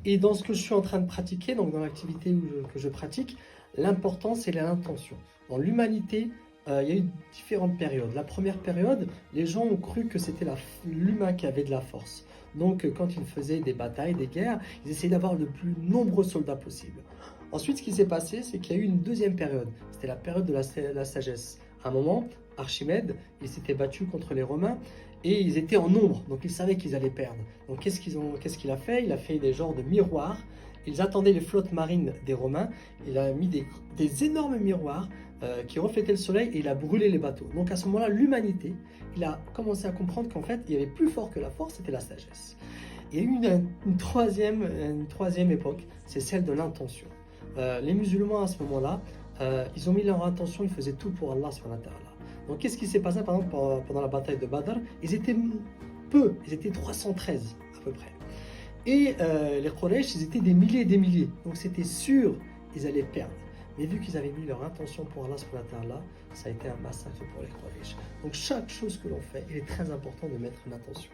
Et dans ce que je suis en train de pratiquer, donc dans l'activité que je pratique, l'important c'est l'intention. Dans l'humanité, il y a eu différentes périodes. La première période, les gens ont cru que c'était l'humain qui avait de la force. Donc quand ils faisaient des batailles, des guerres, ils essayaient d'avoir le plus nombreux soldats possible. Ensuite, ce qui s'est passé, c'est qu'il y a eu une deuxième période. C'était la période de la sagesse. À un moment, Archimède, il s'était battu contre les Romains et ils étaient en nombre, donc ils savaient qu'ils allaient perdre. Donc qu'est-ce qu'il a fait? Il a fait des genres de miroirs. Ils attendaient les flottes marines des Romains. Il a mis des énormes miroirs qui reflétaient le soleil et il a brûlé les bateaux. Donc à ce moment-là, l'humanité, il a commencé à comprendre qu'en fait, il y avait plus fort que la force, c'était la sagesse. Il y a eu une troisième époque, c'est celle de l'intention. Les musulmans à ce moment-là, ils ont mis leur intention, ils faisaient tout pour Allah subhanahu wa ta'ala. Donc qu'est-ce qui s'est passé par exemple pendant la bataille de Badr? Ils étaient peu, ils étaient 313 à peu près. Et les Quraysh, ils étaient des milliers et des milliers. Donc c'était sûr qu'ils allaient perdre. Mais vu qu'ils avaient mis leur intention pour Allah subhanahu wa ta'ala, ça a été un massacre pour les Quraysh. Donc chaque chose que l'on fait, il est très important de mettre une intention.